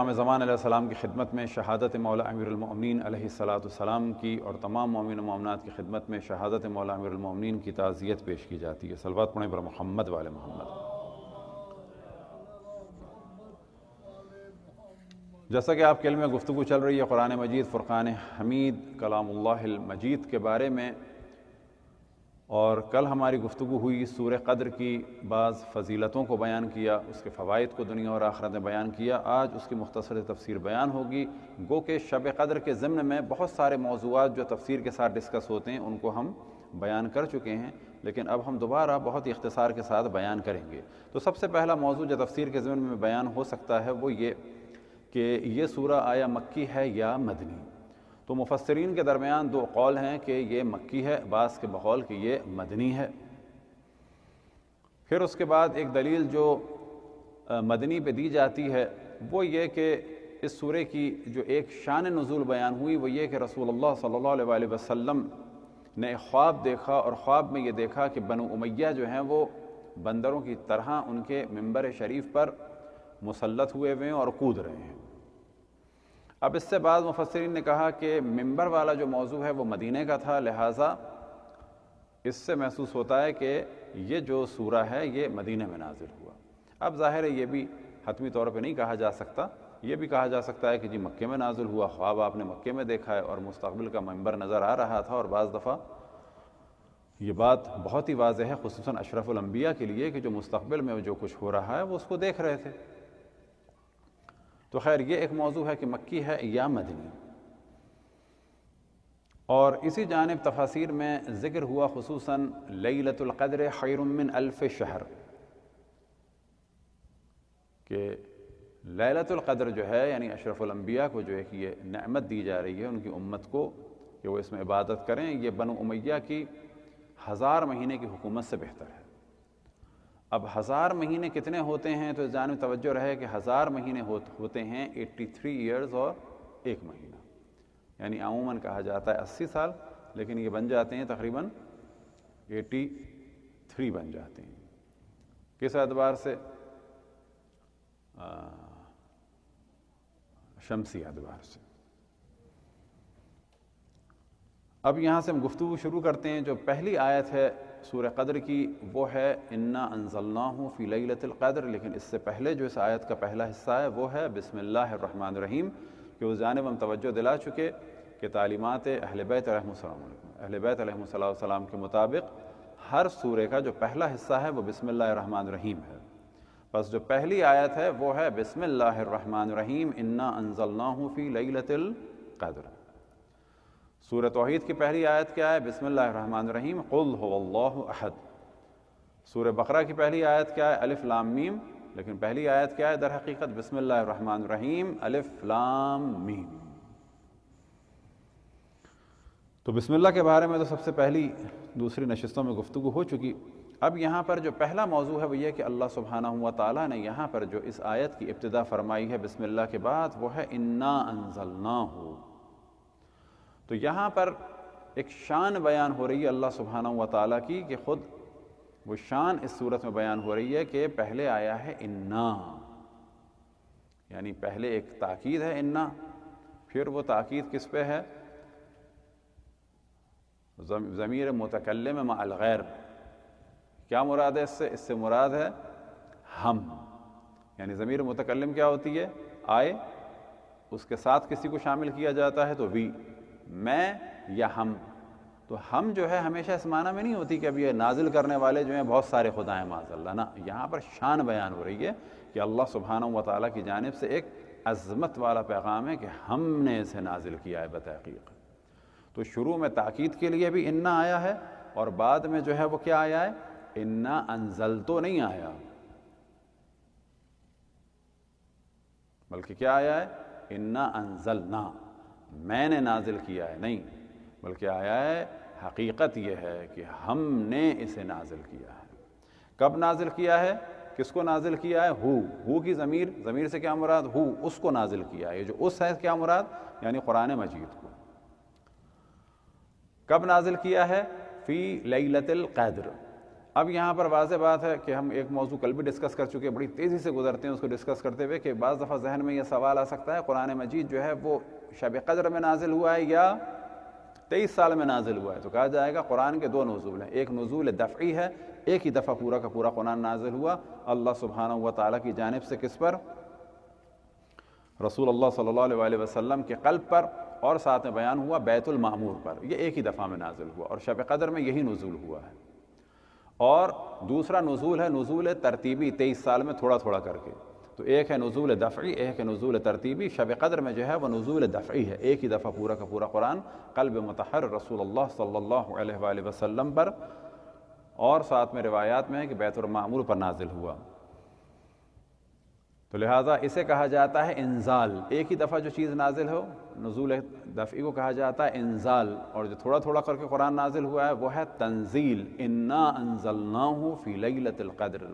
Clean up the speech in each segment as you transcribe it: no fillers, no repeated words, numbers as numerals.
امام زمان علیہ السلام کی خدمت میں شہادت مولا امیر المؤمنین علیہ السلام کی اور تمام مومن و مومنات کی خدمت میں شہادت مولا امیر المؤمنین کی تعزیت پیش کی جاتی ہے۔ صلوات پڑھیں بر محمد والے محمد۔ جیسا کہ آپ کے علم میں گفتگو چل رہی ہے قرآن مجید فرقان حمید کلام اللہ المجید کے بارے میں، اور کل ہماری گفتگو ہوئی سورہ قدر کی بعض فضیلتوں کو بیان کیا، اس کے فوائد کو دنیا اور آخرت میں بیان کیا۔ آج اس کی مختصر تفسیر بیان ہوگی۔ گو کہ شب قدر کے ضمن میں بہت سارے موضوعات جو تفسیر کے ساتھ ڈسکس ہوتے ہیں ان کو ہم بیان کر چکے ہیں، لیکن اب ہم دوبارہ بہت ہی اختصار کے ساتھ بیان کریں گے۔ تو سب سے پہلا موضوع جو تفسیر کے ضمن میں بیان ہو سکتا ہے وہ یہ کہ یہ سورہ آیا مکی ہے یا مدنی۔ تو مفسرین کے درمیان دو قول ہیں کہ یہ مکی ہے، بعض کے بقول کہ یہ مدنی ہے۔ پھر اس کے بعد ایک دلیل جو مدنی پہ دی جاتی ہے وہ یہ کہ اس سورہ کی جو ایک شان نزول بیان ہوئی وہ یہ کہ رسول اللہ صلی اللہ علیہ وآلہ وسلم نے ایک خواب دیکھا، اور خواب میں یہ دیکھا کہ بنو امیہ جو ہیں وہ بندروں کی طرح ان کے منبر شریف پر مسلط ہوئے ہوئے ہیں اور کود رہے ہیں۔ اب اس سے بعض مفسرین نے کہا کہ منبر والا جو موضوع ہے وہ مدینہ کا تھا، لہٰذا اس سے محسوس ہوتا ہے کہ یہ جو سورہ ہے یہ مدینہ میں نازل ہوا۔ اب ظاہر ہے یہ بھی حتمی طور پہ نہیں کہا جا سکتا، یہ بھی کہا جا سکتا ہے کہ جی مکے میں نازل ہوا، خواب آپ نے مکے میں دیکھا ہے اور مستقبل کا منبر نظر آ رہا تھا، اور بعض دفعہ یہ بات بہت ہی واضح ہے خصوصاً اشرف الانبیاء کے لیے کہ جو مستقبل میں جو کچھ ہو رہا ہے وہ اس کو دیکھ رہے تھے۔ تو خیر یہ ایک موضوع ہے کہ مکی ہے یا مدنی۔ اور اسی جانب تفاسیر میں ذکر ہوا خصوصاً لیلۃ القدر خیر من الف شہر، کہ لیلۃ القدر جو ہے یعنی اشرف الانبیاء کو جو ایک یہ نعمت دی جا رہی ہے ان کی امت کو کہ وہ اس میں عبادت کریں، یہ بنو امیہ کی 1000 مہینے کی حکومت سے بہتر ہے۔ اب 1000 مہینے کتنے ہوتے ہیں تو اس جانب توجہ رہے کہ 1000 مہینے ہوتے ہیں 83 ایئرز اور 1 مہینہ، یعنی عموماً کہا جاتا ہے 80 سال، لیکن یہ بن جاتے ہیں تقریباً 83 بن جاتے ہیں۔ کس اعتبار سے؟ شمسی اعتبار سے۔ اب یہاں سے ہم گفتگو شروع کرتے ہیں۔ جو پہلی آیت ہے سورہ قدر کی وہ ہے انا انزلناہ فی لیلۃ القدر، لیکن اس سے پہلے جو اس آیت کا پہلا حصہ ہے وہ ہے بسم اللہ الرحمن الرحیم، کہ اس جانب ہم توجہ دلا چکے کہ تعلیمات اہل بیت علیہم السلام کے مطابق ہر سورہ کا جو پہلا حصہ ہے وہ بسم اللہ الرحمن الرحیم ہے۔ بس جو پہلی آیت ہے وہ ہے بسم اللہ الرحمن الرحیم انا انزلناہ فی لیلۃ القدر۔ سورہ توحید کی پہلی آیت کیا ہے؟ بسم اللہ الرحمن الرحیم قل هو اللہ احد۔ سورہ بقرہ کی پہلی آیت کیا ہے؟ الف لام میم، لیکن پہلی آیت کیا ہے در حقیقت؟ بسم اللہ الرحمن الرحیم الف لام میم۔ تو بسم اللہ کے بارے میں تو سب سے پہلی دوسری نشستوں میں گفتگو ہو چکی۔ اب یہاں پر جو پہلا موضوع ہے وہ یہ کہ اللہ سبحانہ و تعالیٰ نے یہاں پر جو اس آیت کی ابتدا فرمائی ہے بسم اللہ کے بعد وہ ہے انا انزلناہ۔ تو یہاں پر ایک شان بیان ہو رہی ہے اللہ سبحانہ و تعالیٰ کی، کہ خود وہ شان اس صورت میں بیان ہو رہی ہے کہ پہلے آیا ہے انا، یعنی پہلے ایک تاکید ہے انا، پھر وہ تاکید کس پہ ہے؟ ضمیر متکلم مع الغیر۔ کیا مراد ہے اس سے؟ اس سے مراد ہے ہم، یعنی ضمیر متکلم کیا ہوتی ہے؟ آئے، اس کے ساتھ کسی کو شامل کیا جاتا ہے تو وی، میں یا ہم۔ تو ہم جو ہے ہمیشہ اس معنی میں نہیں ہوتی کہ اب یہ نازل کرنے والے جو ہیں بہت سارے خدا ہیں معاذ اللہ، نہ، یہاں پر شان بیان ہو رہی ہے کہ اللہ سبحانہ و تعالیٰ کی جانب سے ایک عظمت والا پیغام ہے کہ ہم نے اسے نازل کیا ہے بتحقیق۔ تو شروع میں تاکید کے لیے بھی انا آیا ہے، اور بعد میں جو ہے وہ کیا آیا ہے؟ انا انزلتو نہیں آیا، بلکہ کیا آیا ہے؟ انا انزلنا، میں نے نازل کیا ہے نہیں، بلکہ آیا ہے حقیقت یہ ہے کہ ہم نے اسے نازل کیا ہے۔ کب نازل کیا ہے؟ کس کو نازل کیا ہے؟ ہو کی ضمیر سے کیا مراد؟ ہو، اس کو نازل کیا ہے۔ یہ جو اس ہے کیا مراد؟ یعنی قرآن مجید کو۔ کب نازل کیا ہے؟ فی لیلۃ القدر، اب یہاں پر واضح بات ہے کہ ہم ایک موضوع کل بھی ڈسکس کر چکے ہیں، بڑی تیزی سے گزرتے ہیں اس کو ڈسکس کرتے ہوئے، کہ بعض دفعہ ذہن میں یہ سوال آ سکتا ہے قرآن مجید جو ہے وہ شب قدر میں نازل ہوا ہے یا 23 سال میں نازل ہوا ہے؟ تو کہا جائے گا قرآن کے دو نزول ہیں، ایک نزول دفعی ہے، ایک ہی دفعہ پورا کا پورا قرآن نازل ہوا اللہ سبحانہ و تعالیٰ کی جانب سے، کس پر؟ رسول اللہ صلی اللہ علیہ وسلم کے قلب پر، اور ساتھ میں بیان ہوا بیت المعمور پر، یہ ایک ہی دفعہ میں نازل ہوا، اور شب قدر میں یہی نزول ہوا ہے۔ اور دوسرا نزول ہے نزول ترتیبی، 23 سال میں تھوڑا تھوڑا کر کے، تو ایک ہے نزول دفعی، ایک ہے نزول ترتیبی۔ شب قدر میں جو ہے وہ نزول دفعی ہے، ایک ہی دفعہ پورا کا پورا قرآن قلب مطہر رسول اللہ صلی اللہ علیہ وآلہ وسلم پر، اور ساتھ میں روایات میں ہے کہ بیت المعمور پر نازل ہوا، تو لہٰذا اسے کہا جاتا ہے انزال۔ ایک ہی دفعہ جو چیز نازل ہو، نزول دفعی کو کہا جاتا ہے انزال، اور جو تھوڑا تھوڑا کر کے قرآن نازل ہوا ہے وہ ہے تنزیل۔ انا انزلناہ فی لیلۃ القدر،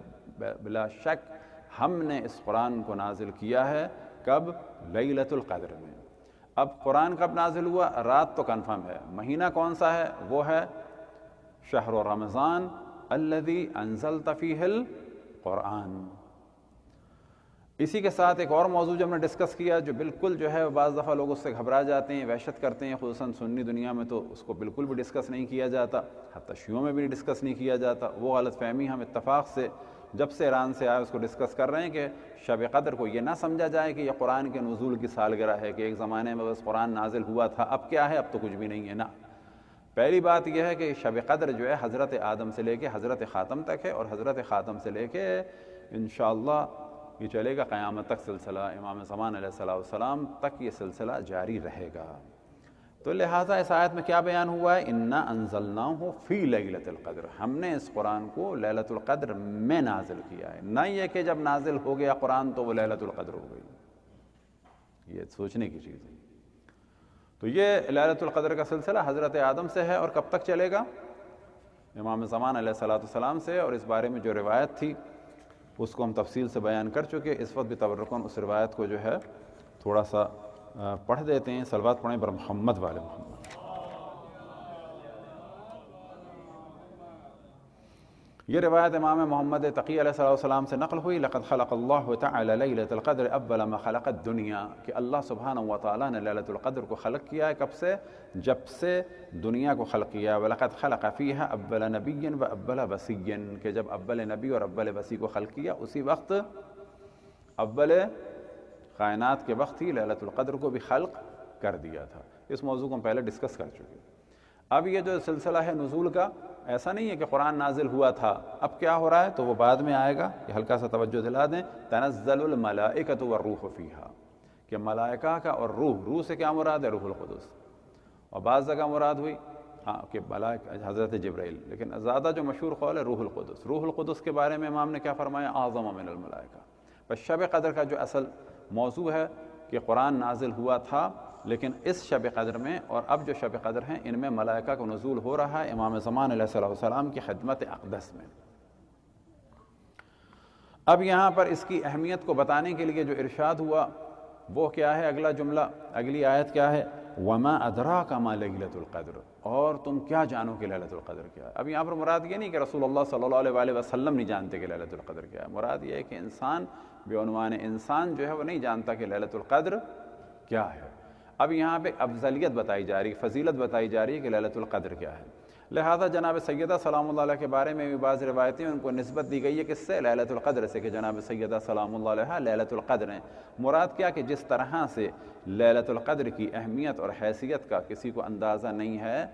بلا شک ہم نے اس قرآن کو نازل کیا ہے کب؟ لیلۃ القدر میں۔ اب قرآن کب نازل ہوا؟ رات تو کنفرم ہے، مہینہ کون سا ہے؟ وہ ہے شہر رمضان الذی انزلت فیہ القرآن۔ اسی کے ساتھ ایک اور موضوع جو ہم نے ڈسکس کیا، جو بالکل جو ہے بعض دفعہ لوگ اس سے گھبرا جاتے ہیں، وحشت کرتے ہیں، خصوصاً سنی دنیا میں تو اس کو بالکل بھی ڈسکس نہیں کیا جاتا، حتیٰ شیعوں میں بھی ڈسکس نہیں کیا جاتا۔ وہ غلط فہمی ہم اتفاق سے جب سے ایران سے آئے اس کو ڈسکس کر رہے ہیں کہ شب قدر کو یہ نہ سمجھا جائے کہ یہ قرآن کے نزول کی سالگرہ ہے، کہ ایک زمانے میں بس قرآن نازل ہوا تھا، اب کیا ہے؟ اب تو کچھ بھی نہیں ہے۔ نہ، پہلی بات یہ ہے کہ شب قدر جو ہے حضرت آدم سے لے کے حضرت خاتم تک ہے، اور حضرت خاتم سے لے کے انشاءاللہ یہ چلے گا قیامت تک سلسلہ، امام زمان علیہ السلام تک یہ سلسلہ جاری رہے گا۔ تو لہٰذا اس آیت میں کیا بیان ہوا ہے؟ انا انزلناہ فی لیلۃ القدر، ہم نے اس قرآن کو لیلۃ القدر میں نازل کیا ہے، نہ یہ کہ جب نازل ہو گیا قرآن تو وہ لیلۃ القدر ہو گئی۔ یہ سوچنے کی چیز ہے۔ تو یہ لیلۃ القدر کا سلسلہ حضرت آدم سے ہے، اور کب تک چلے گا؟ امام زمان علیہ السلام سے، اور اس بارے میں جو روایت تھی اس کو ہم تفصیل سے بیان کر چکے۔ اس وقت بھی تبرکاً اس روایت کو جو ہے تھوڑا سا پڑھ دیتے ہیں۔ صلوات پڑھیں پر محمد والے محمد۔ یہ روایت امام محمد تقی علیہ السلام سے نقل ہوئی، لقد خلق اللہ تعالی لیلۃ القدر اول ما خلق الدنیا، کہ اللہ سبحانہ و تعالیٰ نے لیلۃ القدر کو خلق کیا ہے کب سے؟ جب سے دنیا کو خلق کیا۔ وَلَقَدْ خَلَقَ فِيهَا أَوَّلَ نَبِيٍّ وَأَوَّلَ وَصِيٍّ، کہ جب اول نبی اور اول وصی کو خلق کیا اسی وقت اول کائنات کے وقت ہی لیلۃ القدر کو بھی خلق کر دیا تھا۔ اس موضوع کو ہم پہلے ڈسکس کر چکے۔ اب یہ جو سلسلہ ہے نزول کا، ایسا نہیں ہے کہ قرآن نازل ہوا تھا اب کیا ہو رہا ہے، تو وہ بعد میں آئے گا، یہ ہلکا سا توجہ دلا دیں۔ تنزل الملائکۃ والروح فیہا، کہ ملائکہ کا اور روح سے کیا مراد ہے؟ روح القدس، اور بعض جگہ مراد ہوئی کہ ملائکہ حضرت جبرائیل، لیکن زیادہ جو مشہور قول ہے روح القدس۔ روح القدس کے بارے میں امام نے کیا فرمایا؟ اعظم من الملائکہ۔ بس شب قدر کا جو اصل موضوع ہے کہ قرآن نازل ہوا تھا، لیکن اس شب قدر میں اور اب جو شب قدر ہیں ان میں ملائکہ کو نزول ہو رہا ہے امام زمان علیہ السلام کی خدمت اقدس میں۔ اب یہاں پر اس کی اہمیت کو بتانے کے لیے جو ارشاد ہوا وہ کیا ہے؟ اگلا جملہ، اگلی آیت کیا ہے؟ وَمَا أَدْرَاكَ مَا لَيْلَةُ الْقَدْرِ، اور تم کیا جانو کہ لیلۃ القدر کیا ہے؟ اب یہاں پر مراد یہ نہیں کہ رسول اللہ صلی اللہ علیہ وآلہ وسلم نہیں جانتے کہ لیلۃ القدر کیا ہے، مراد یہ ہے کہ انسان بعنوان انسان جو ہے وہ نہیں جانتا کہ لیلۃ القدر کیا ہے۔ اب یہاں پہ افضلیت بتائی جا رہی، فضیلت بتائی جا رہی ہے کہ لیلۃ القدر کیا ہے۔ لہذا جناب سیدہ سلام اللہ علیہ کے بارے میں بھی بعض روایتیں ان کو نسبت دی گئی ہے کس سے؟ لیلۃ القدر سے، کہ جناب سیدہ سلام اللہ علیہ لیلۃ القدر ہیں۔ مراد کیا کہ جس طرح سے لیلۃ القدر کی اہمیت اور حیثیت کا کسی کو اندازہ نہیں ہے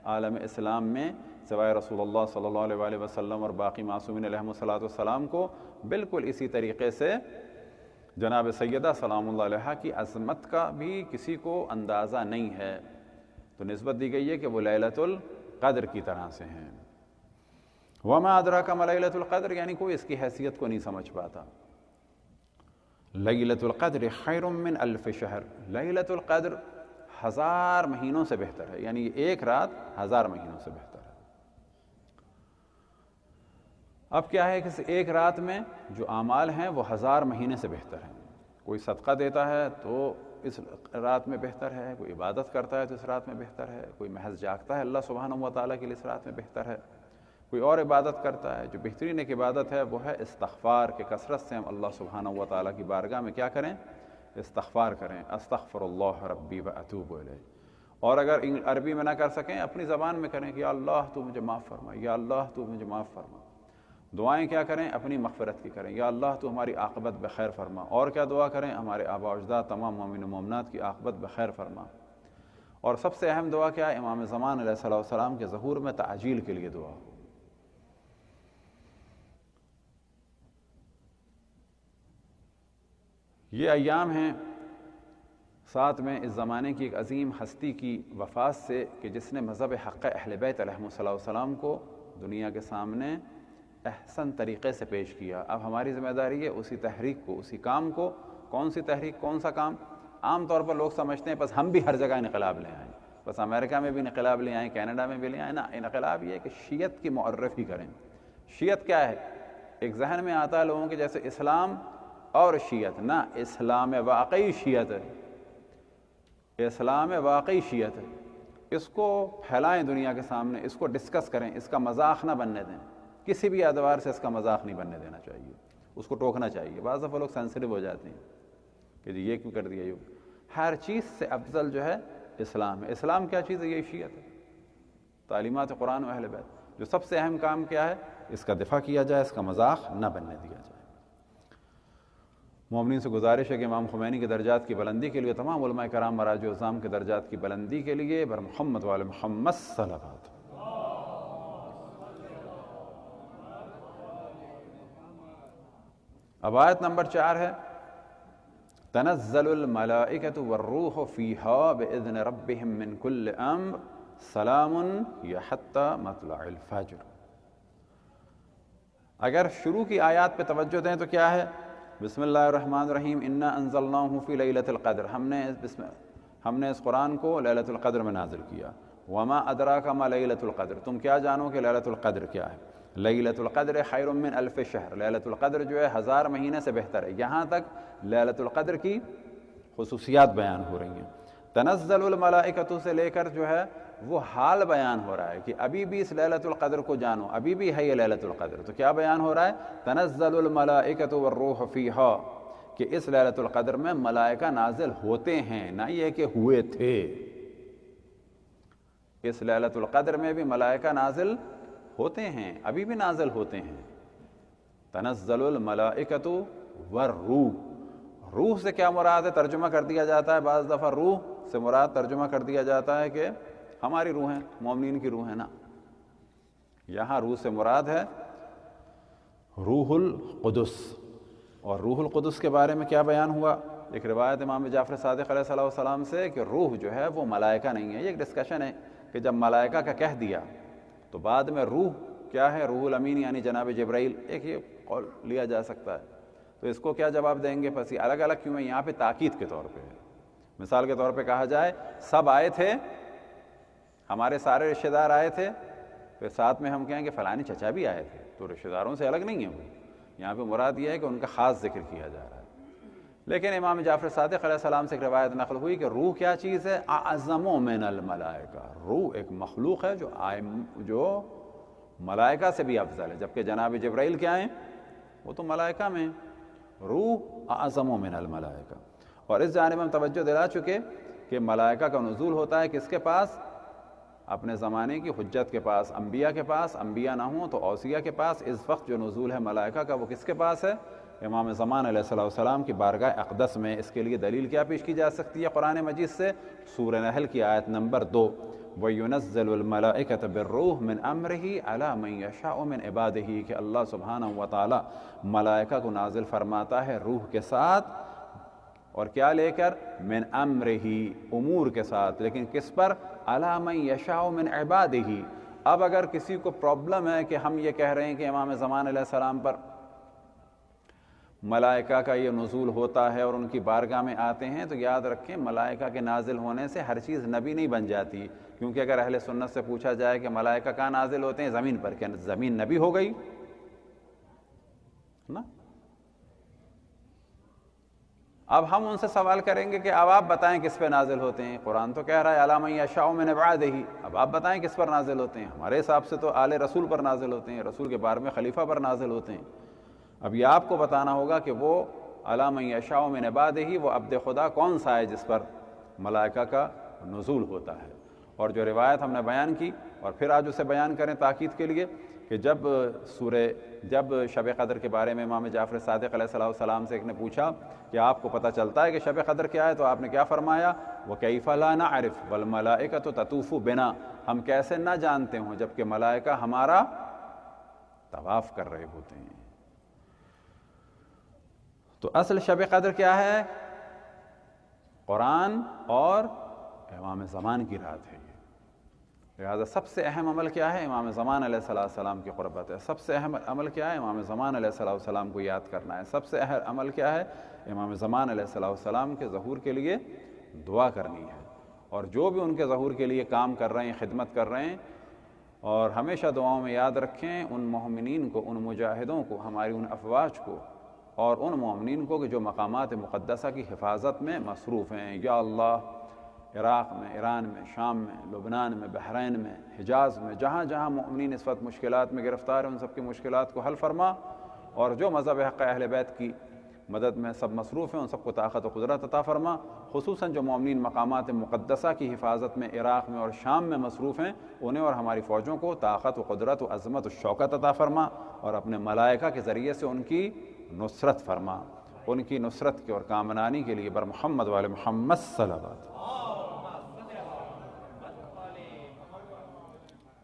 عالم اسلام میں سوائے رسول اللہ صلی اللہ علیہ وآلہ وسلم اور باقی معصومین علیہم السلام کو، بالکل اسی طریقے سے جناب سیدہ سلام اللہ علیہ کی عظمت کا بھی کسی کو اندازہ نہیں ہے، تو نسبت دی گئی ہے کہ وہ لیلۃ القدر کی طرح سے ہیں۔ وَمَا أَدْرَاكَ مَا لَيْلَةُ الْقَدْرِ، یعنی کوئی اس کی حیثیت کو نہیں سمجھ پاتا۔ لیلۃ القدر خیر من الف شہر، لیلۃ القدر 1000 مہینوں سے بہتر ہے، یعنی ایک رات 1000 مہینوں سے بہتر ہے۔ اب کیا ہے کہ ایک رات میں جو اعمال ہیں وہ 1000 مہینے سے بہتر ہیں۔ کوئی صدقہ دیتا ہے تو اس رات میں بہتر ہے، کوئی عبادت کرتا ہے تو اس رات میں بہتر ہے، کوئی محض جاگتا ہے اللہ سبحانہ و تعالیٰ کے لیے اس رات میں بہتر ہے، کوئی اور عبادت کرتا ہے. جو بہترین ایک عبادت ہے وہ ہے استغفار، کہ کثرت سے ہم اللہ سبحانہ و تعالیٰ کی بارگاہ میں کیا کریں؟ استغفار کریں. استغفر اللہ ربی و اتوب الیہ. اور اگر عربی میں نہ کر سکیں اپنی زبان میں کریں کہ یا اللہ تو مجھے معاف فرما، یا اللہ تو مجھے معاف فرما. دعائیں کیا کریں؟ اپنی مغفرت کی کریں، یا اللہ تو ہماری عاقبت بخیر فرما. اور کیا دعا کریں؟ ہمارے آباء و اجداد تمام مومن و مومنات کی عاقبت بخیر فرما. اور سب سے اہم دعا کیا ہے؟ امام زمان علیہ السلام کے ظہور میں تعجیل کے لیے دعا ہو. یہ ایام ہیں ساتھ میں اس زمانے کی ایک عظیم ہستی کی وفات سے، کہ جس نے مذہب حق اہل بیت علیہم السلام کو دنیا کے سامنے احسن طریقے سے پیش کیا. اب ہماری ذمہ داری ہے اسی تحریک کو، اسی کام کو. کون سی تحریک، کون سا کام؟ عام طور پر لوگ سمجھتے ہیں بس ہم بھی ہر جگہ انقلاب لے آئیں، بس امریکہ میں بھی انقلاب لے آئیں، کینیڈا میں بھی لے آئیں. نا، انقلاب یہ ہے کہ شیعت کی معرفی کریں. شیعت کیا ہے؟ ایک ذہن میں آتا ہے لوگوں کے جیسے اسلام اور شیعت. نہ، اسلام واقعی شیعت ہے، اسلام واقعی شیعت ہے. اس کو پھیلائیں دنیا کے سامنے، اس کو ڈسکس کریں، اس کا مذاق نہ بننے دیں. کسی بھی اعتبار سے اس کا مذاق نہیں بننے دینا چاہیے، اس کو ٹوکنا چاہیے. بعض دفعہ لوگ سینسٹیو ہو جاتے ہیں کہ جی یہ کیوں کر دیا. یہ ہر چیز سے افضل جو ہے اسلام ہے. اسلام کیا چیز ہے؟ یہ شیعت ہے، تعلیمات قرآن و اہل بیت. جو سب سے اہم کام کیا ہے؟ اس کا دفاع کیا جائے، اس کا مذاق نہ بننے دیا جائے. مومنین سے گزارش ہے کہ امام خمینی کے درجات کی بلندی کے لیے، تمام علماء کرام مراجع اعظام کے درجات کی بلندی کے لیے بر محمد وآل محمد صلوات. اب آیت نمبر 4 ہے تنزل الملائکۃ والروح فیہا بإذن ربہم من کل امر سلام ہی حتی مطلع الفجر. اگر شروع کی آیات پہ توجہ دیں تو کیا ہے؟ بسم اللہ الرحمن الرحیم، انا انزلناہ فی لیلۃ القدر. ہم نے اس قرآن کو لیلۃ القدر میں نازل کیا. وما ادراک ما لیلۃ القدر، تم کیا جانو کہ لیلۃ القدر کیا ہے؟ لیلۃ القدر خیر من الف شہر. لیلۃ القدر جو ہے 1000 مہینے سے بہتر ہے. یہاں تک لیلۃ القدر کی خصوصیات بیان ہو رہی ہیں. تنزل الملائکۃ سے لے کر جو ہے وہ حال بیان ہو رہا ہے کہ ابھی بھی اس لیلۃ القدر کو جانو، ابھی بھی ہے یہ لیلۃ القدر. تو کیا بیان ہو رہا ہے؟ تنزل الملائکۃ والروح فیہا، کہ اس لیلۃ القدر میں ملائکہ نازل ہوتے ہیں، نہ یہ کہ ہوئے تھے. اس لیلۃ القدر میں بھی ملائکہ نازل ہوتے ہیں، ابھی بھی نازل ہوتے ہیں. تنزل الملائکۃ والروح. روح سے کیا مراد ہے؟ ترجمہ کر دیا جاتا ہے بعض دفعہ روح سے مراد ترجمہ کر دیا جاتا ہے کہ ہماری روحیں، مومنین کی روحیں. نا، یہاں روح سے مراد ہے روح القدس. اور روح القدس کے بارے میں کیا بیان ہوا؟ ایک روایت امام جعفر صادق علیہ السلام سے کہ روح جو ہے وہ ملائکہ نہیں ہے. یہ ایک ڈسکشن ہے کہ جب ملائکہ کا کہہ دیا تو بعد میں روح کیا ہے؟ روح الامین یعنی جناب جبرائیل. ایک یہ قول لیا جا سکتا ہے. تو اس کو کیا جواب دیں گے؟ پس یہ الگ الگ کیوں ہے؟ یہاں پہ تاکید کے طور پہ ہے. مثال کے طور پہ کہا جائے سب آئے تھے، ہمارے سارے رشتہ دار آئے تھے، پھر ساتھ میں ہم کہیں گے فلانی چچا بھی آئے تھے، تو رشتہ داروں سے الگ نہیں ہے وہ. یہاں پہ مراد یہ ہے کہ ان کا خاص ذکر کیا جا رہا ہے. لیکن امام جعفر صادق علیہ السلام سے ایک روایت نقل ہوئی کہ روح کیا چیز ہے؟ اعظم من الملائکہ. روح ایک مخلوق ہے جو ملائکہ سے بھی افضل ہے. جبکہ جناب جبرائیل کیا ہیں؟ وہ تو ملائکہ میں. روح اعظم من الملائکہ. اور اس جانب ہم توجہ دلا چکے کہ ملائکہ کا نزول ہوتا ہے کس کے پاس؟ اپنے زمانے کی حجت کے پاس، انبیاء کے پاس. انبیاء نہ ہوں تو اوصیاء کے پاس. اس وقت جو نزول ہے ملائکہ کا وہ کس کے پاس ہے؟ امام زمان علیہ السلام کی بارگاہ اقدس میں. اس کے لیے دلیل کیا پیش کی جا سکتی ہے قرآن مجید سے؟ سورہ نحل کی آیت نمبر 2، وَيُنَزِّلُ الْمَلَائِكَةَ بِالرُّوحِ مِنْ أَمْرِهِ عَلَى مَنْ يَشَاءُ مِنْ عِبَادِهِ، کہ اللہ سبحانہ وتعالی ملائکہ کو نازل فرماتا ہے روح کے ساتھ. اور کیا لے کر؟ من امرہ، امور کے ساتھ. لیکن کس پر؟ علی من یشاء من عبادہ. اب اگر کسی کو پرابلم ہے کہ ہم یہ کہہ رہے ہیں کہ امام زمان علیہ السلام پر ملائکہ کا یہ نزول ہوتا ہے اور ان کی بارگاہ میں آتے ہیں، تو یاد رکھیں ملائکہ کے نازل ہونے سے ہر چیز نبی نہیں بن جاتی. کیونکہ اگر اہل سنت سے پوچھا جائے کہ ملائکہ کہاں نازل ہوتے ہیں؟ زمین پر. کیا زمین نبی ہو گئی نا؟ اب ہم ان سے سوال کریں گے کہ اب آپ بتائیں کس پہ نازل ہوتے ہیں؟ قرآن تو کہہ رہا ہے علی من یشاء من عبادہ، اب آپ بتائیں کس پر نازل ہوتے ہیں؟ ہمارے حساب سے تو آل رسول پر نازل ہوتے ہیں، رسول کے بارے میں خلیفہ پر نازل ہوتے ہیں۔ اب یہ آپ کو بتانا ہوگا کہ وہ علی من یشاء من عبادہ، وہ عبد خدا کون سا ہے جس پر ملائکہ کا نزول ہوتا ہے۔ اور جو روایت ہم نے بیان کی اور پھر آج اسے بیان کریں تاکید کے لیے کہ جب شب قدر کے بارے میں امام جعفر صادق علیہ السلام سے ایک نے پوچھا کہ آپ کو پتہ چلتا ہے کہ شب قدر کیا ہے؟ تو آپ نے کیا فرمایا؟ وَكَيْفَ لَا نَعْرِفُ وَالْمَلَائِكَةُ تَطُوفُ بِنَا، ہم کیسے نہ جانتے ہوں جبکہ ملائکہ ہمارا طواف کر رہے ہوتے ہیں۔ تو اصل شب قدر کیا ہے؟ قرآن اور امام زمان کی رات ہے۔ لہذا سب سے اہم عمل کیا ہے؟ امام زمان علیہ السلام کی قربت ہے۔ سب سے اہم عمل کیا ہے؟ امام زمان علیہ السلام کو یاد کرنا ہے۔ سب سے اہم عمل کیا ہے؟ امام زمان علیہ السلام کے ظہور کے لیے دعا کرنی ہے، اور جو بھی ان کے ظہور کے لیے کام کر رہے ہیں، خدمت کر رہے ہیں، اور ہمیشہ دعاؤں میں یاد رکھیں ان مومنین کو، ان مجاہدوں کو، ہماری ان افواج کو، اور ان مومنین کو کہ جو مقامات مقدسہ کی حفاظت میں مصروف ہیں۔ یا اللہ، عراق میں، ایران میں، شام میں، لبنان میں، بحرین میں، حجاز میں، جہاں جہاں مومنین اس وقت مشکلات میں گرفتار ہیں، ان سب کی مشکلات کو حل فرما، اور جو مذہب حق اہل بیت کی مدد میں سب مصروف ہیں ان سب کو طاقت و قدرت عطا فرما، خصوصاً جو مومنین مقامات مقدسہ کی حفاظت میں عراق میں اور شام میں مصروف ہیں، انہیں اور ہماری فوجوں کو طاقت و قدرت و عظمت و شوکت عطا فرما، اور اپنے ملائکہ کے ذریعے سے ان کی نصرت فرما، ان کی نصرت کی اور کامرانی کے لیے بر محمد وآل محمد صلوات۔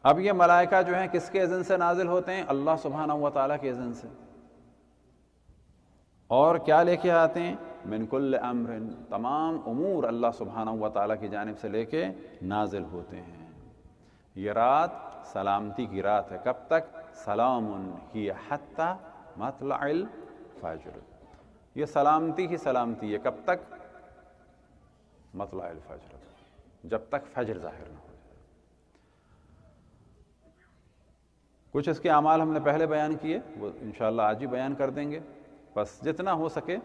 اب یہ ملائکہ جو ہیں کس کے اذن سے نازل ہوتے ہیں؟ اللہ سبحانہ و تعالیٰ کے اذن سے۔ اور کیا لے کے آتے ہیں؟ من کل امر، تمام امور اللہ سبحانہ و تعالیٰ کی جانب سے لے کے نازل ہوتے ہیں۔ یہ رات سلامتی کی رات ہے، کب تک؟ سلام ہی حتی مطلع الفجر، یہ سلامتی ہی سلامتی ہے، کب تک؟ مطلع الفجر، جب تک فجر ظاہر نہ ہو۔ کچھ اس کے اعمال ہم نے پہلے بیان کیے، وہ انشاءاللہ آج ہی بیان کر دیں گے۔ بس جتنا ہو سکے،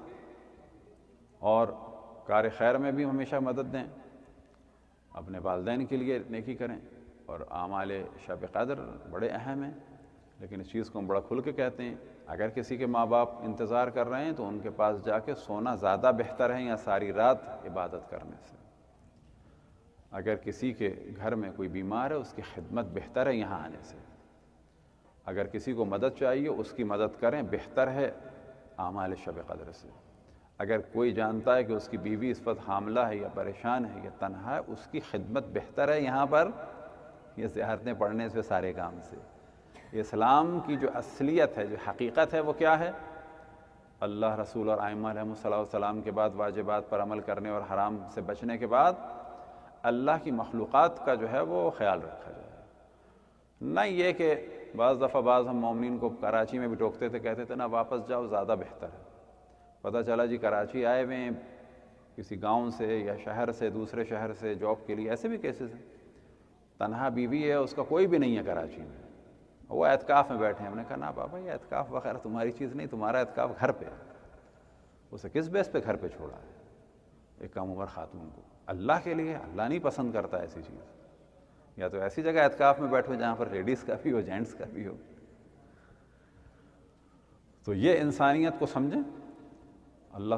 اور کار خیر میں بھی ہمیشہ مدد دیں، اپنے والدین کے لیے نیکی کریں، اور اعمال شب قدر بڑے اہم ہیں، لیکن اس چیز کو ہم بڑا کھل کے کہتے ہیں۔ اگر کسی کے ماں باپ انتظار کر رہے ہیں تو ان کے پاس جا کے سونا زیادہ بہتر ہے یا ساری رات عبادت کرنے سے۔ اگر کسی کے گھر میں کوئی بیمار ہے، اس کی خدمت بہتر ہے یہاں آنے سے۔ اگر کسی کو مدد چاہیے، اس کی مدد کریں، بہتر ہے اعمال شب قدر سے۔ اگر کوئی جانتا ہے کہ اس کی بیوی اس وقت حاملہ ہے یا پریشان ہے یا تنہا ہے، اس کی خدمت بہتر ہے یہاں پر یہ زیارتیں پڑھنے سے، سارے کام سے۔ اسلام کی جو اصلیت ہے، جو حقیقت ہے، وہ کیا ہے؟ اللہ، رسول اور ائمہ علیہ السلام کے بعد واجبات پر عمل کرنے اور حرام سے بچنے کے بعد اللہ کی مخلوقات کا جو ہے وہ خیال رکھا جائے۔ نہ یہ کہ بعض دفعہ ہم مومنین کو کراچی میں بھی ٹوکتے تھے، کہتے تھے نا واپس جاؤ، زیادہ بہتر ہے۔ پتہ چلا جی کراچی آئے ہوئے ہیں کسی گاؤں سے یا شہر سے، دوسرے شہر سے جاب کے لیے، ایسے بھی کیسز ہیں۔ تنہا بیوی ہے، اس کا کوئی بھی نہیں ہے کراچی میں، وہ اعتکاف میں بیٹھے ہیں۔ ہم نے کہا نا بابا، یہ اعتکاف وغیرہ تمہاری چیز نہیں، تمہارا اعتکاف گھر پہ ہے۔ اسے کس بیس پہ گھر پہ چھوڑا ہے ایک کم عمر خاتون کو؟ اللہ کے لیے۔ اللہ نہیں پسند کرتا ایسی چیز۔ یا تو ایسی جگہ اعتکاف میں بیٹھو جہاں پر لیڈیز کا بھی ہو، جینٹس کا بھی ہو۔ تو یہ انسانیت کو سمجھیں۔ اللہ